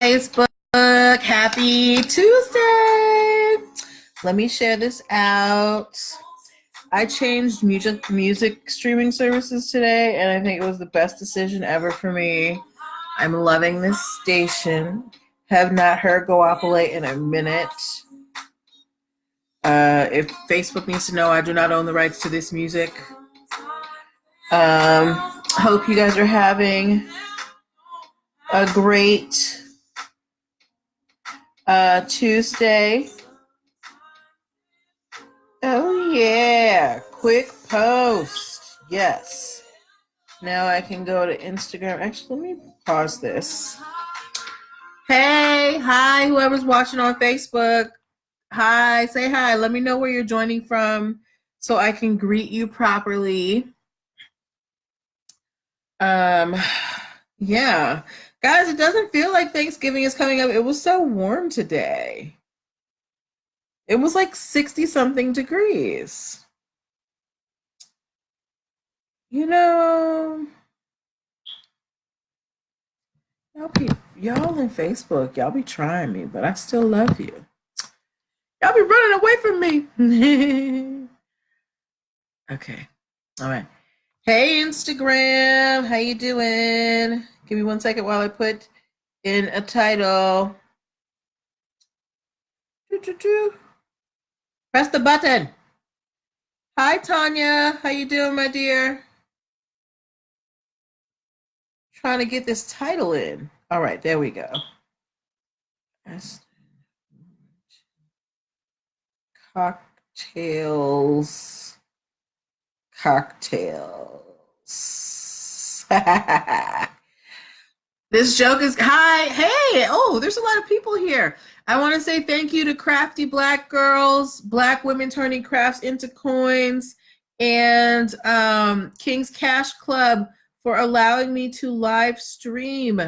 Facebook. Happy Tuesday. Let me share this out. I changed music streaming services today, and I think it was the best decision ever for me. I'm loving this station. Have not heard Goapole in a minute. If Facebook needs to know, I do not own the rights to this music. Hope you guys are having a great Tuesday. Oh yeah, quick post. Yes. Now I can go to Instagram. Actually, let me pause this. Hey, hi, whoever's watching on Facebook. Hi, say hi. Let me know where you're joining from so I can greet you properly. Yeah. Guys, it doesn't feel like Thanksgiving is coming up. It was so warm today. It was like 60 something degrees. You know, y'all on Facebook, y'all be trying me, but I still love you. Y'all be running away from me. Okay. All right. Hey, Instagram. How you doing? Give me 1 second while I put in a title. Press the button. Hi, Tanya. How you doing, my dear? Trying to get this title in. All right, there we go. Cocktails. This joke is hi. Hey, oh, there's a lot of people here. I want to say thank you to Crafty Black Girls, Black Women Turning Crafts into Coins, and King's Cash Club for allowing me to live stream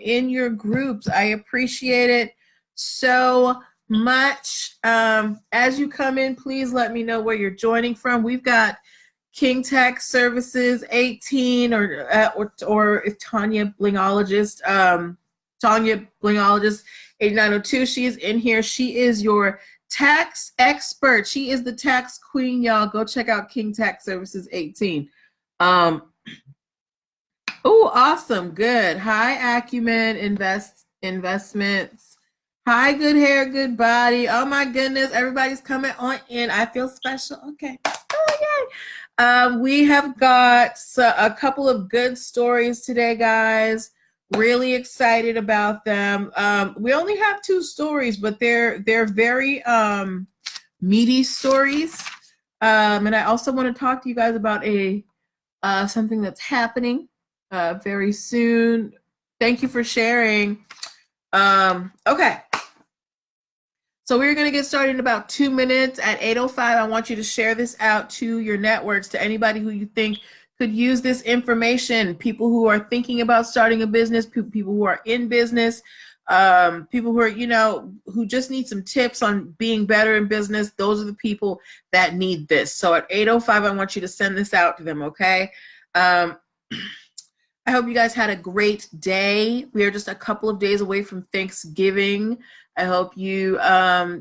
in your groups. I appreciate it so much. As you come in, please let me know where you're joining from. We've got King Tech Services 18 or if Tanya Blingologist, Tanya Blingologist 8902, she's in here. She is your tax expert. She is the tax queen, y'all. Go check out King Tech Services 18. Oh, awesome. Good. Hi, Acumen Investments. Hi, Good Hair, Good Body. Oh my goodness. Everybody's coming on in. I feel special. Okay. Oh, yay. We have got a couple of good stories today, guys. Really excited about them. We only have 2 stories, but they're very meaty stories. And I also want to talk to you guys about something that's happening very soon. Thank you for sharing. Okay. So we're going to get started in about 2 minutes. At 8:05, I want you to share this out to your networks, to anybody who you think could use this information, people who are thinking about starting a business, people who are in business, people who are, who just need some tips on being better in business. Those are the people that need this. So at 8:05, I want you to send this out to them, okay? I hope you guys had a great day. We are just a couple of days away from Thanksgiving. I hope you,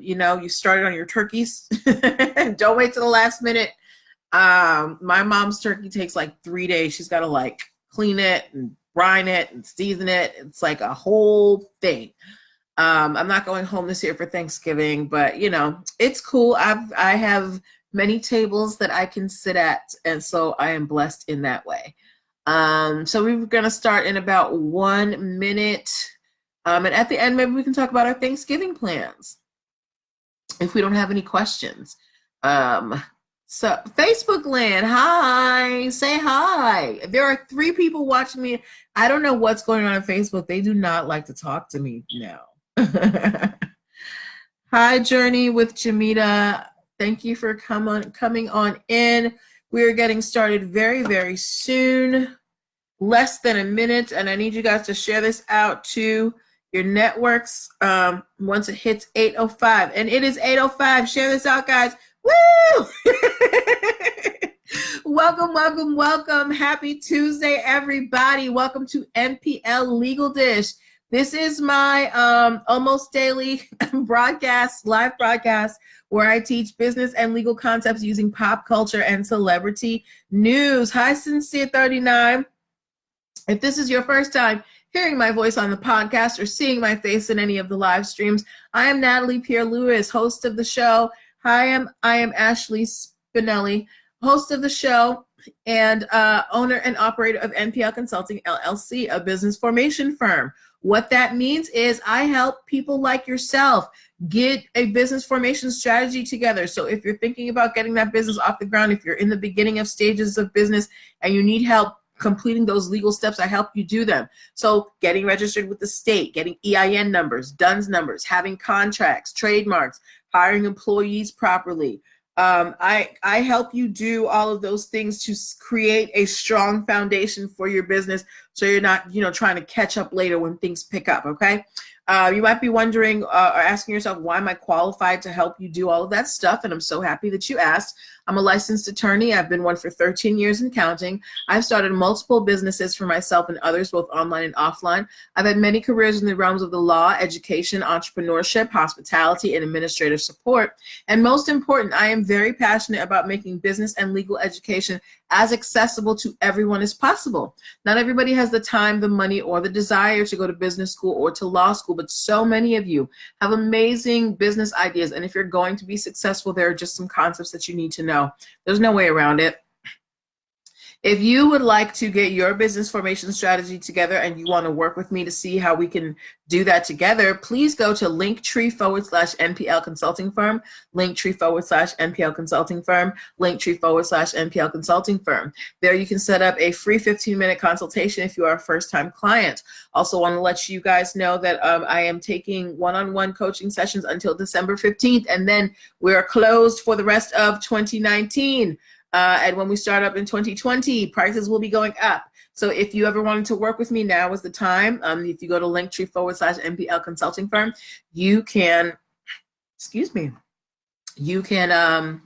you started on your turkeys. Don't wait till the last minute. My mom's turkey takes like 3 days. She's got to clean it and brine it and season it. It's like a whole thing. I'm not going home this year for Thanksgiving, but it's cool. I have many tables that I can sit at, and so I am blessed in that way. So we're going to start in about 1 minute. And at the end, maybe we can talk about our Thanksgiving plans if we don't have any questions. So Facebook land, hi, say hi. There are 3 people watching me. I don't know what's going on Facebook. They do not like to talk to me now. Hi, Journey with Jamita. Thank you for coming on in. We're getting started very, very soon. Less than a minute, and I need you guys to share this out to your networks once it hits 8:05. And it is 8:05. Share this out, guys. Woo! Welcome, welcome, welcome. Happy Tuesday, everybody. Welcome to NPL Legal Dish. This is my almost daily live broadcast, where I teach business and legal concepts using pop culture and celebrity news. Hi, Sincere 39. If this is your first time hearing my voice on the podcast or seeing my face in any of the live streams, I am Natalie Pierre-Lewis, host of the show. I am Ashley Spinelli, host of the show and owner and operator of NPL Consulting LLC, a business formation firm. What that means is I help people like yourself get a business formation strategy together. So if you're thinking about getting that business off the ground, if you're in the beginning of stages of business and you need help completing those legal steps, I help you do them. So getting registered with the state, getting EIN numbers, DUNS numbers, having contracts, trademarks, hiring employees properly. I help you do all of those things to create a strong foundation for your business, so you're not, trying to catch up later when things pick up. Okay. You might be wondering or asking yourself, why am I qualified to help you do all of that stuff? And I'm so happy that you asked. I'm a licensed attorney. I've been one for 13 years and counting. I've started multiple businesses for myself and others, both online and offline. I've had many careers in the realms of the law, education, entrepreneurship, hospitality, and administrative support. And most important, I am very passionate about making business and legal education as accessible to everyone as possible. Not everybody has the time, the money, or the desire to go to business school or to law school, but so many of you have amazing business ideas. And if you're going to be successful, there are just some concepts that you need to know. There's no way around it. If you would like to get your business formation strategy together and you want to work with me to see how we can do that together, please go to Linktree/NPL Consulting Firm, Linktree/NPL Consulting Firm, Linktree/NPL Consulting Firm. There you can set up a free 15-minute consultation if you are a first-time client. Also want to let you guys know that I am taking one-on-one coaching sessions until December 15th, and then we're closed for the rest of 2019. And when we start up in 2020, prices will be going up. So if you ever wanted to work with me, now is the time. If you go to Linktree/NPL Consulting Firm, you can, you can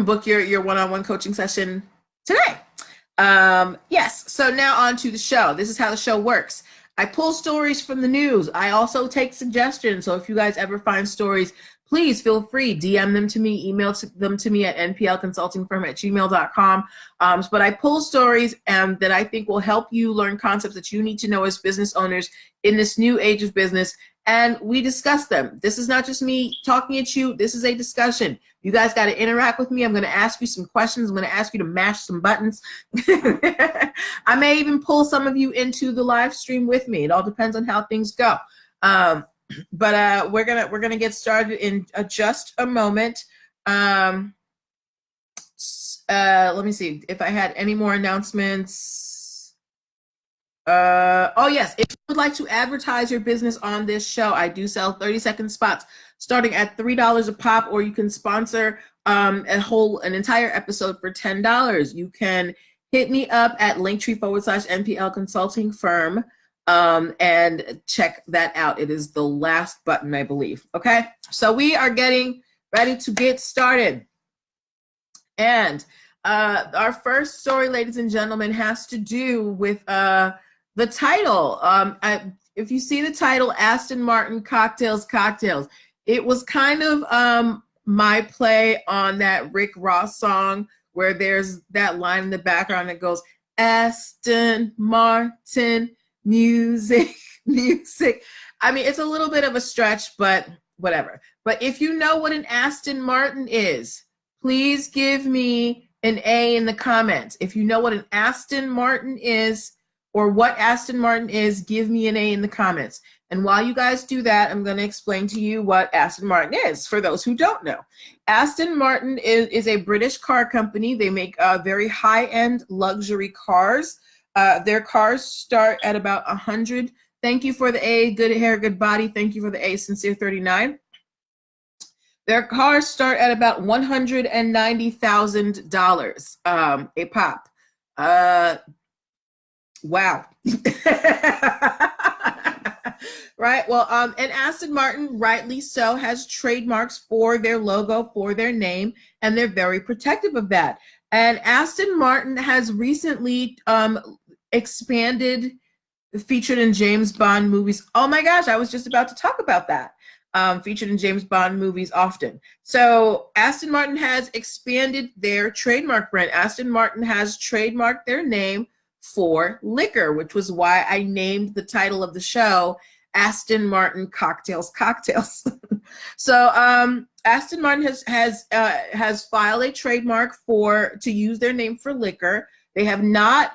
book your one-on-one coaching session today. Yes, so now on to the show. This is how the show works. I pull stories from the news. I also take suggestions. So if you guys ever find stories, please feel free, DM them to me, email them to me at nplconsultingfirm@gmail.com. But I pull stories that I think will help you learn concepts that you need to know as business owners in this new age of business. And we discuss them. This is not just me talking at you. This is a discussion. You guys got to interact with me. I'm going to ask you some questions. I'm going to ask you to mash some buttons. I may even pull some of you into the live stream with me. It all depends on how things go. But we're gonna get started in just a moment. Let me see if I had any more announcements. Oh yes, if you would like to advertise your business on this show, I do sell 30-second spots starting at $3 a pop, or you can sponsor an entire episode for $10. You can hit me up at Linktree/NPL Consulting Firm. And check that out. It is the last button, I believe. Okay, so we are getting ready to get started. And our first story, ladies and gentlemen, has to do with the title. If you see the title, Aston Martin Cocktails, it was kind of my play on that Rick Ross song where there's that line in the background that goes, Aston Martin, music. I mean, it's a little bit of a stretch, but whatever. But if you know what an Aston Martin is, please give me an A in the comments. If you know what an Aston Martin is or what Aston Martin is, give me an A in the comments. And while you guys do that, I'm going to explain to you what Aston Martin is for those who don't know. Aston Martin is a British car company. They make very high-end luxury cars. Their cars start at about 100. Thank you for the A, good hair, good body. Thank you for the A, Sincere 39. Their cars start at about $190,000 a pop. Wow. Right. Well, and Aston Martin, rightly so, has trademarks for their logo, for their name, and they're very protective of that. And Aston Martin has recently expanded featured in James Bond movies. Oh my gosh, I was just about to talk about that. Featured in James Bond movies often. So Aston Martin has expanded their trademark brand. Aston Martin has trademarked their name for liquor, which was why I named the title of the show Aston Martin Cocktails Cocktails. So Aston Martin has filed a trademark to use their name for liquor. They have not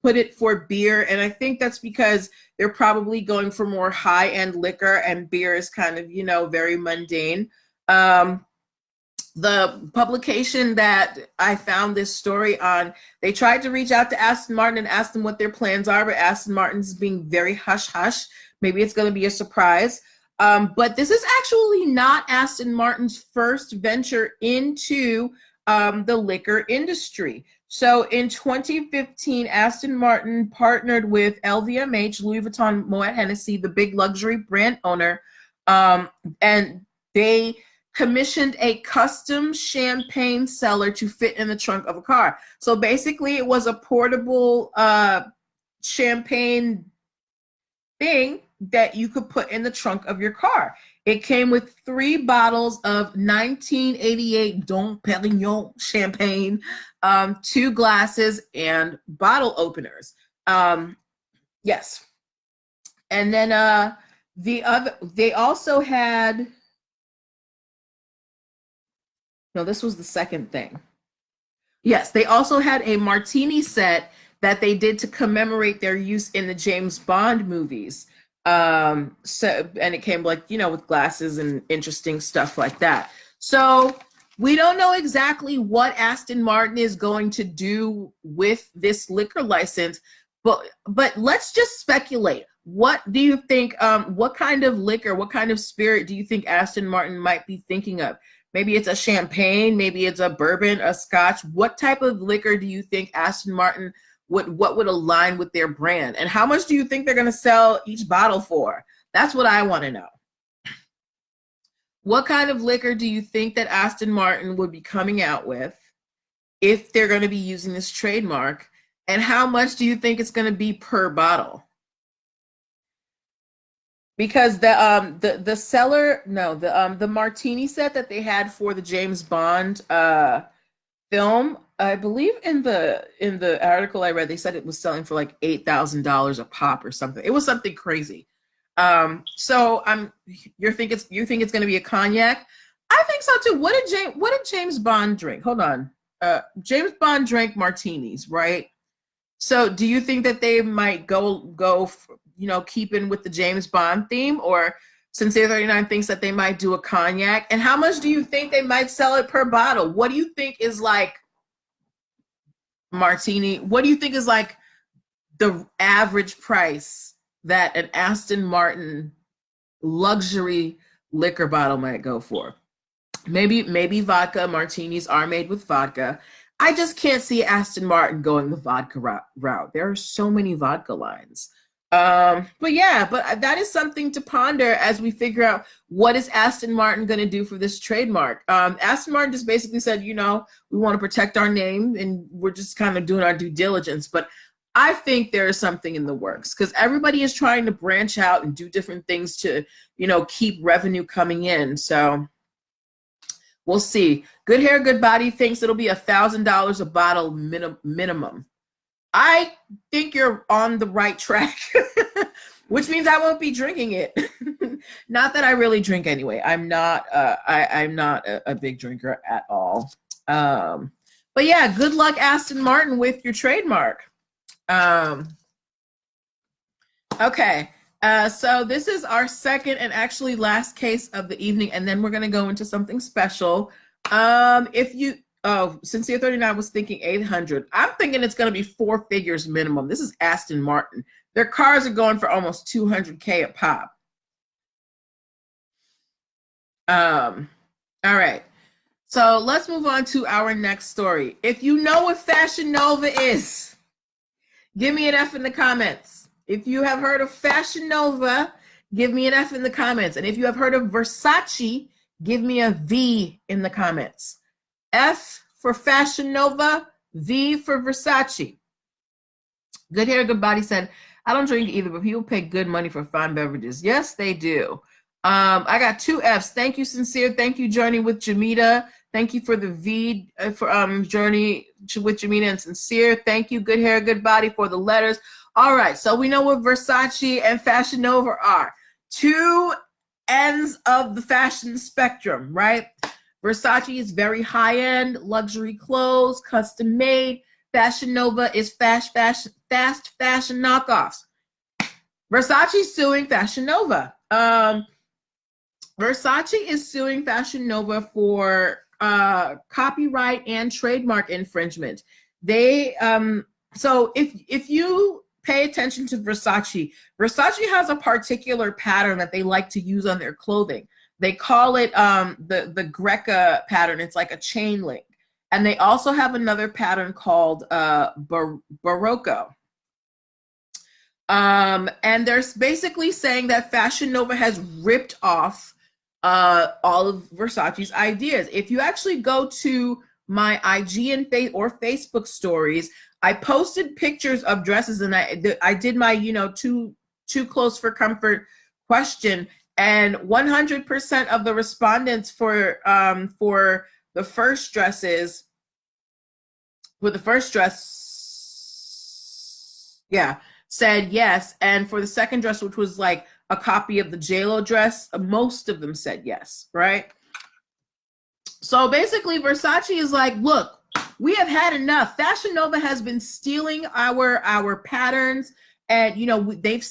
put it for beer, and I think that's because they're probably going for more high-end liquor, and beer is kind of, very mundane. The publication that I found this story on, they tried to reach out to Aston Martin and ask them what their plans are, but Aston Martin's being very hush-hush. Maybe it's going to be a surprise. But this is actually not Aston Martin's first venture into the liquor industry. So in 2015, Aston Martin partnered with LVMH, Louis Vuitton Moet Hennessy, the big luxury brand owner, and they commissioned a custom champagne cellar to fit in the trunk of a car. So basically, it was a portable champagne thing that you could put in the trunk of your car. It came with 3 bottles of 1988 Dom Perignon champagne, 2 glasses, and bottle openers. Yes. And then they also had, no, this was the second thing. Yes, they also had a martini set that they did to commemorate their use in the James Bond movies. And it came with glasses and interesting stuff like that. So we don't know exactly what Aston Martin is going to do with this liquor license, but let's just speculate. What do you think, what kind of liquor, what kind of spirit do you think Aston Martin might be thinking of? Maybe it's a champagne, maybe it's a bourbon, a scotch. What type of liquor do you think Aston Martin what would align with their brand? And how much do you think they're going to sell each bottle for? That's what I want to know. What kind of liquor do you think that Aston Martin would be coming out with if they're going to be using this trademark? And how much do you think it's going to be per bottle? Because the cellar, no, the martini set that they had for the James Bond film, I believe in the article I read, they said it was selling for like $8,000 a pop or something. It was something crazy. So you think it's going to be a cognac? I think so too. What did James Bond drink? Hold on. James Bond drank martinis, right? So do you think that they might go keep in with the James Bond theme, or Sincere 39 thinks that they might do a cognac? And how much do you think they might sell it per bottle? What do you think is like martini? What do you think is like the average price that an Aston Martin luxury liquor bottle might go for? Maybe vodka martinis are made with vodka. I just can't see Aston Martin going the vodka route. There are so many vodka lines. But that is something to ponder as we figure out what is Aston Martin going to do for this trademark. Aston Martin just basically said, we want to protect our name and we're just kind of doing our due diligence. But I think there is something in the works because everybody is trying to branch out and do different things to, keep revenue coming in. So we'll see. Good Hair, Good Body thinks it'll be $1,000 a bottle minimum. I think you're on the right track, which means I won't be drinking it. Not that I really drink anyway. I'm not a big drinker at all. But yeah, good luck, Aston Martin, with your trademark. Okay. So this is our second and actually last case of the evening, and then we're going to go into something special. Sincere 39 was thinking 800. I'm thinking it's going to be 4 figures minimum. This is Aston Martin. Their cars are going for almost $200K a pop. All right. So let's move on to our next story. If you know what Fashion Nova is, give me an F in the comments. If you have heard of Fashion Nova, give me an F in the comments. And if you have heard of Versace, give me a V in the comments. F for Fashion Nova, V for Versace. Good Hair, Good Body said, I don't drink either, but people pay good money for fine beverages. Yes, they do. I got 2 Fs. Thank you, Sincere. Thank you, Journey with Jamita. Thank you for the V for Journey with Jamita and Sincere. Thank you, Good Hair, Good Body, for the letters. All right, so we know what Versace and Fashion Nova are. 2 ends of the fashion spectrum, right? Versace is very high-end, luxury clothes, custom made. Fashion Nova is fast fashion knockoffs. Versace suing Fashion Nova. Versace is suing Fashion Nova for copyright and trademark infringement. They so if you pay attention to Versace, Versace has a particular pattern that they like to use on their clothing. They call it the Greca pattern. It's like a chain link. And they also have another pattern called Barocco. And they're basically saying that Fashion Nova has ripped off all of Versace's ideas. If you actually go to my IG and Facebook stories, I posted pictures of dresses, and I did my too close for comfort question, and 100% of the respondents for the first dress, said yes. And for the second dress, which was like a copy of the JLo dress, most of them said yes, right? So basically Versace is like, look, we have had enough. Fashion Nova has been stealing our patterns, and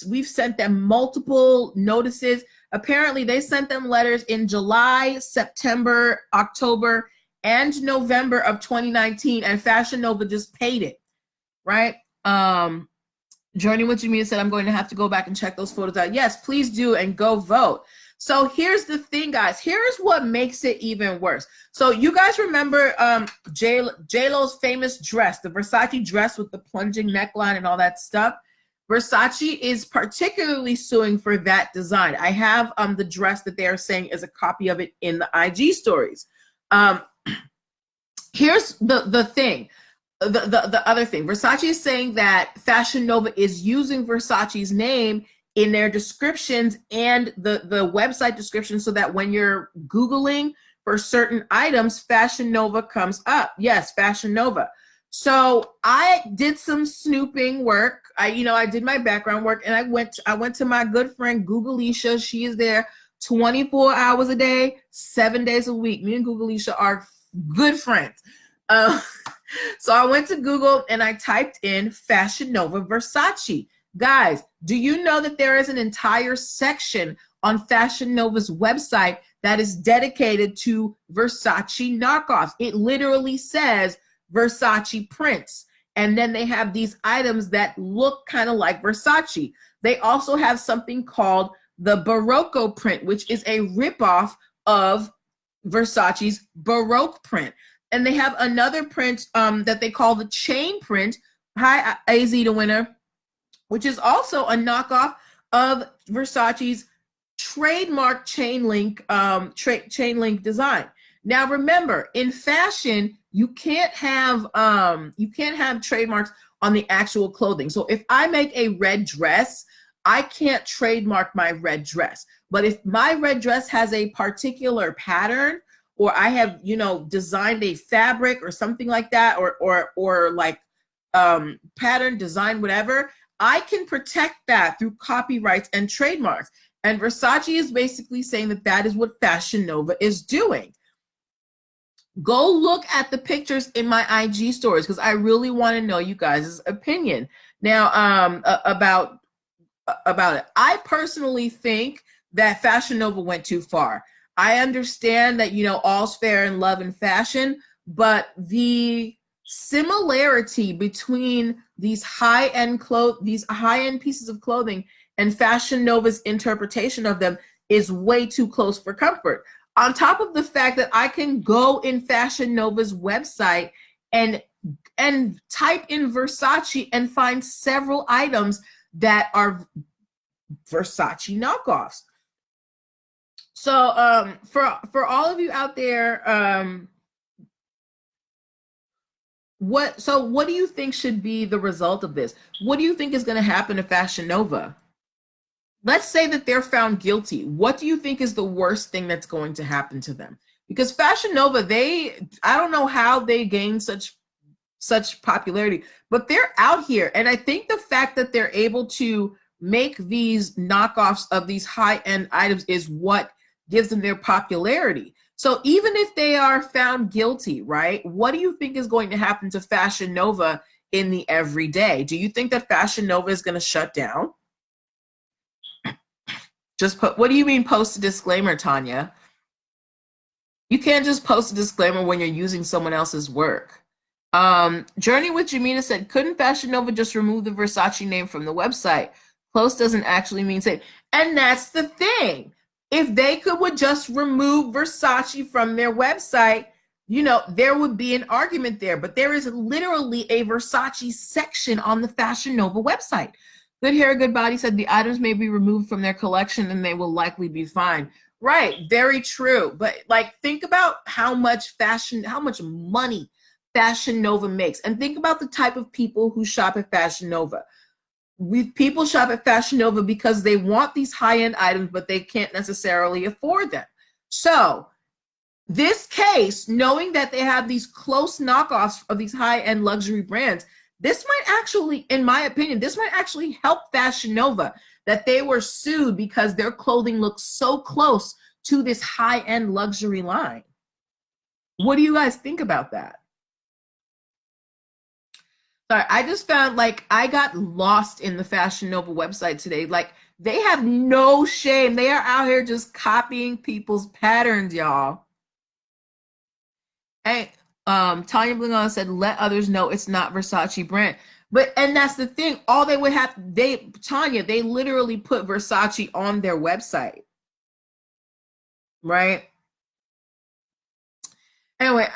we've sent them multiple notices. Apparently they sent them letters in July, September, October, and November of 2019, and Fashion Nova just paid it, right? Journey with Jamia said, I'm going to have to go back and check those photos out. Yes, please do, and go vote. So here's the thing, guys. Here's what makes it even worse. So you guys remember J-Lo's famous dress, the Versace dress with the plunging neckline and all that stuff? Versace is particularly suing for that design. I have the dress that they are saying is a copy of it in the IG stories. Here's the thing. The other thing, Versace is saying that Fashion Nova is using Versace's name in their descriptions and the website description, so that when you're Googling for certain items, Fashion Nova comes up. Yes, Fashion Nova. So I did some snooping work. I did my background work, and I went to my good friend Googleisha. She is there 24 hours a day, 7 days a week. Me and Googleisha are good friends. So I went to Google and I typed in Fashion Nova Versace. Guys, do you know that there is an entire section on Fashion Nova's website that is dedicated to Versace knockoffs? It literally says Versace prints. And then they have these items that look kind of like Versace. They also have something called the Barocco print, which is a ripoff of Versace's Baroque print. And they have another print that they call the chain print. Hi, AZ the winner, which is also a knockoff of Versace's trademark chain link design. Now, remember, in fashion, you can't have trademarks on the actual clothing. So if I make a red dress, I can't trademark my red dress. But if my red dress has a particular pattern, or I have, designed a fabric or something like that, or like pattern design, whatever, I can protect that through copyrights and trademarks. And Versace is basically saying that that is what Fashion Nova is doing. Go look at the pictures in my IG stories, because I really want to know you guys' opinion. Now, about it. I personally think that Fashion Nova went too far. I understand that, all's fair in love and fashion, but the similarity between these high-end pieces of clothing and Fashion Nova's interpretation of them is way too close for comfort. On top of the fact that I can go in Fashion Nova's website and type in Versace and find several items that are Versace knockoffs. So for all of you out there what do you think should be the result of this? What do you think is going to happen to Fashion Nova? Let's say that they're found guilty. What do you think is the worst thing that's going to happen to them? Because Fashion Nova, I don't know how they gained such popularity, but they're out here. And I think the fact that they're able to make these knockoffs of these high-end items is what gives them their popularity. So even if they are found guilty, right, what do you think is going to happen to Fashion Nova in the everyday? Do you think that Fashion Nova is going to shut down? What do you mean post a disclaimer, Tanya? You can't just post a disclaimer when you're using someone else's work. Journey with Jamina said, couldn't Fashion Nova just remove the Versace name from the website? Close doesn't actually mean safe. And that's the thing. If they would just remove Versace from their website, there would be an argument there. But there is literally a Versace section on the Fashion Nova website. Good Hair, Good Body said the items may be removed from their collection and they will likely be fine. Right, very true. But think about how much money Fashion Nova makes. And think about the type of people who shop at Fashion Nova. People shop at Fashion Nova because they want these high-end items, but they can't necessarily afford them. So this case, knowing that they have these close knockoffs of these high-end luxury brands, this might actually, in my opinion, help Fashion Nova, that they were sued because their clothing looks so close to this high-end luxury line. What do you guys think about that? Sorry, I just found I got lost in the Fashion Nova website today. They have no shame. They are out here just copying people's patterns, y'all. And Tanya Blingon said, let others know it's not Versace brand. And that's the thing. All they would have, Tanya, they literally put Versace on their website. Right? Anyway,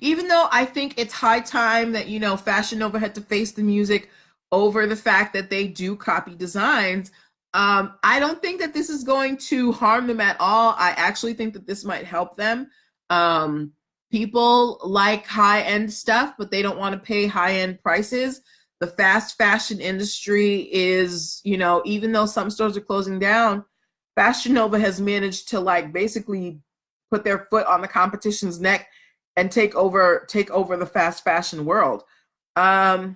even though I think it's high time that, Fashion Nova had to face the music over the fact that they do copy designs, I don't think that this is going to harm them at all. I actually think that this might help them. People like high-end stuff, but they don't want to pay high-end prices. The fast fashion industry is, even though some stores are closing down, Fashion Nova has managed to basically put their foot on the competition's neck and take over the fast fashion world. But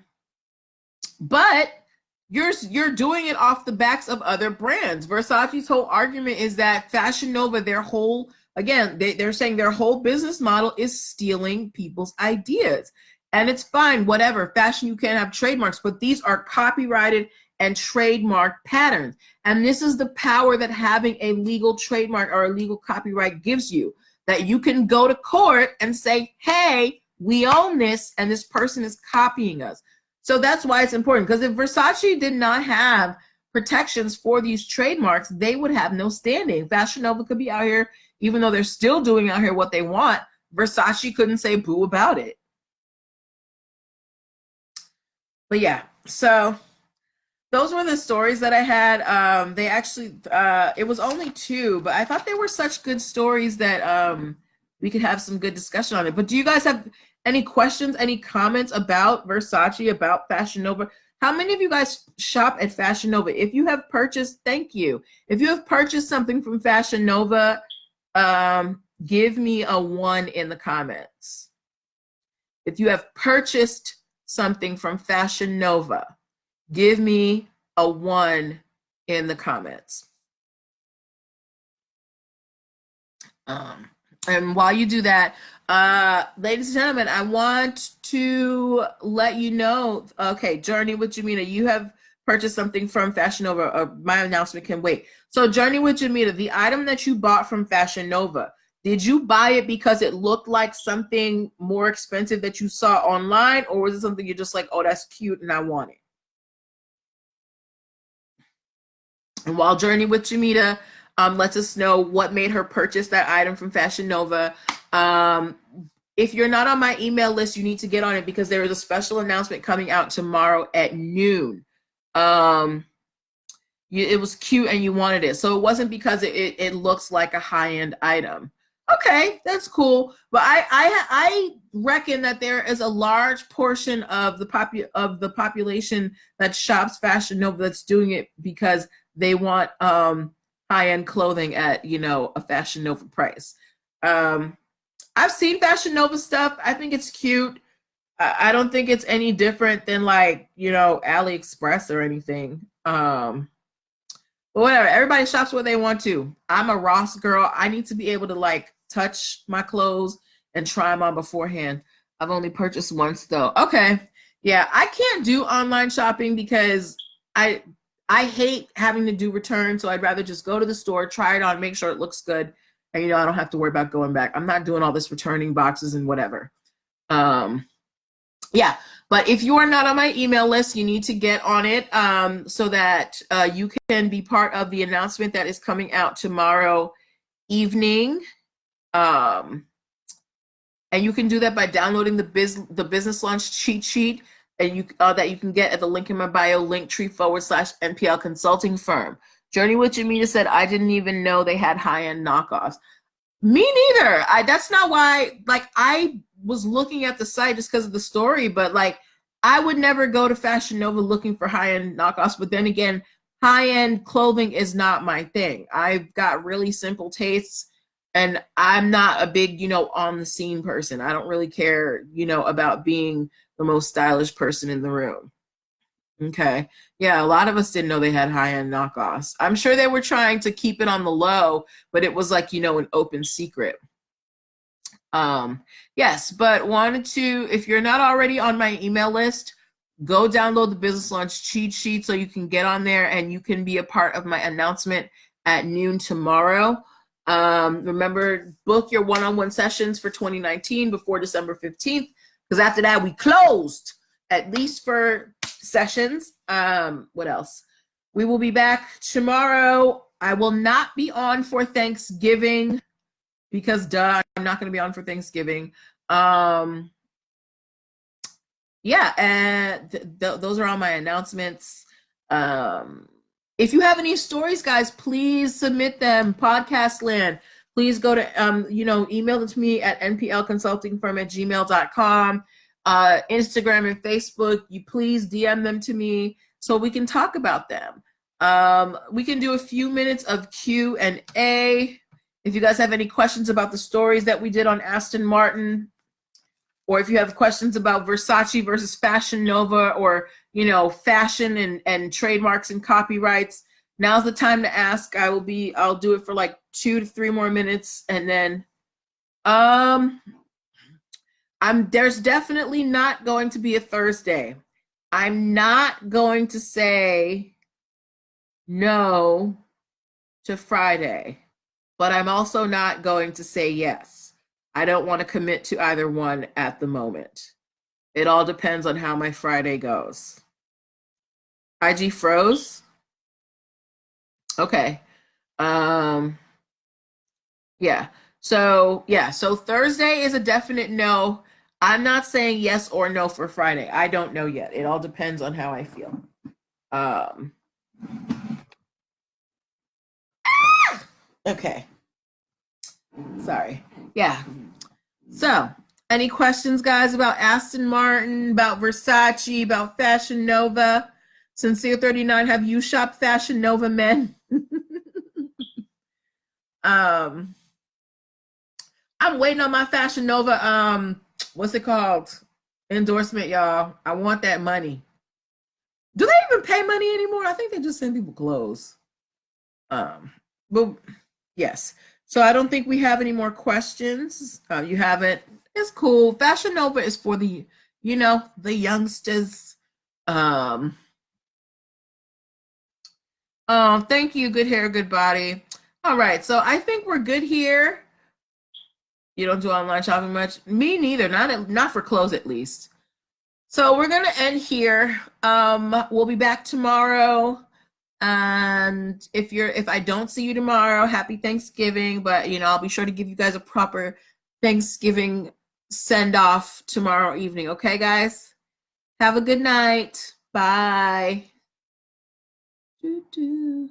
you're doing it off the backs of other brands. Versace's whole argument is that Fashion Nova, they're saying their whole business model is stealing people's ideas. And it's fine, whatever. Fashion, you can't have trademarks, but these are copyrighted and trademark patterns. And this is the power that having a legal trademark or a legal copyright gives you, that you can go to court and say, hey, we own this and this person is copying us. So that's why it's important, because if Versace did not have protections for these trademarks, they would have no standing. Fashion Nova could be out here, even though they're still doing out here what they want, Versace couldn't say boo about it. But yeah, so those were the stories that I had. They actually, it was only 2, but I thought they were such good stories that we could have some good discussion on it. But do you guys have any questions, any comments about Versace, about Fashion Nova? How many of you guys shop at Fashion Nova? If you have purchased, thank you. If you have purchased something from Fashion Nova, give me a 1 in the comments. If you have purchased something from Fashion Nova, give me a 1 in the comments. And while you do that, ladies and gentlemen, I want to let you know, okay, Journey with Jamina, you have purchased something from Fashion Nova. My announcement can wait. So Journey with Jamina, the item that you bought from Fashion Nova, did you buy it because it looked like something more expensive that you saw online, or was it something you're just like, oh, that's cute and I want it? And while Journey with Jamita lets us know what made her purchase that item from Fashion Nova, if you're not on my email list, you need to get on it, because there is a special announcement coming out tomorrow at noon. It was cute and you wanted it. So it wasn't because it looks like a high-end item. Okay, that's cool. But I reckon that there is a large portion of the population that shops Fashion Nova that's doing it because they want high end clothing at a Fashion Nova price. Um, I've seen Fashion Nova stuff. I think it's cute. I don't think it's any different than like AliExpress or anything. But whatever, everybody shops where they want to. I'm a Ross girl. I need to be able to like touch my clothes and try them on beforehand. I've only purchased once though. Okay. Yeah, I can't do online shopping because I I hate having to do returns, so I'd rather just go to the store, try it on, make sure it looks good, and I don't have to worry about going back. I'm not doing all this returning boxes and whatever. Um yeah, but if you are not on my email list, you need to get on it so that you can be part of the announcement that is coming out tomorrow evening. Um, and you can do that by downloading the business launch cheat sheet, and that you can get at the link in my bio, linktree/NPL consulting firm. Journey with Jamita said, I didn't even know they had high-end knockoffs. Me neither. That's not why, like, I was looking at the site just because of the story, but like I would never go to Fashion Nova looking for high-end knockoffs. But then again, high-end clothing is not my thing. I've got really simple tastes, and I'm not a big, on the scene person. I don't really care, about being the most stylish person in the room. Okay. Yeah, a lot of us didn't know they had high-end knockoffs. I'm sure they were trying to keep it on the low, but it was like, an open secret. Yes, but wanted to, if you're not already on my email list, go download the business launch cheat sheet so you can get on there and you can be a part of my announcement at noon tomorrow. Remember, book your one-on-one sessions for 2019 before December 15th, because after that we closed, at least for sessions. What else? We will be back tomorrow. I will not be on for Thanksgiving because duh, I'm not going to be on for Thanksgiving. Yeah, and those are all my announcements. If you have any stories, guys, please submit them. Podcast land. Please go to email them to me at nplconsultingfirm@gmail.com. Instagram and Facebook, you please DM them to me so we can talk about them. We can do a few minutes of Q&A. If you guys have any questions about the stories that we did on Aston Martin, or if you have questions about Versace versus Fashion Nova, or fashion and trademarks and copyrights, now's the time to ask. I'll do it for like 2 to 3 more minutes, and then there's definitely not going to be a Thursday. I'm not going to say no to Friday, but I'm also not going to say yes. I don't want to commit to either one at the moment. It all depends on how my Friday goes. IG froze? Okay. Yeah. So Thursday is a definite no. I'm not saying yes or no for Friday. I don't know yet. It all depends on how I feel. Okay. Sorry. Yeah. So, any questions, guys, about Aston Martin, about Versace, about Fashion Nova? Sincere 39, have you shopped Fashion Nova men? I'm waiting on my Fashion Nova, what's it called? Endorsement, y'all. I want that money. Do they even pay money anymore? I think they just send people clothes. But yes. So I don't think we have any more questions. You haven't. It's cool. Fashion Nova is for the youngsters. Thank you. Good hair, good body. All right. So I think we're good here. You don't do online shopping much. Me neither. Not for clothes, at least. So we're gonna end here. We'll be back tomorrow. And if I don't see you tomorrow, happy Thanksgiving. But I'll be sure to give you guys a proper Thanksgiving send off tomorrow evening. Okay, guys? Have a good night. Bye. Doo-doo.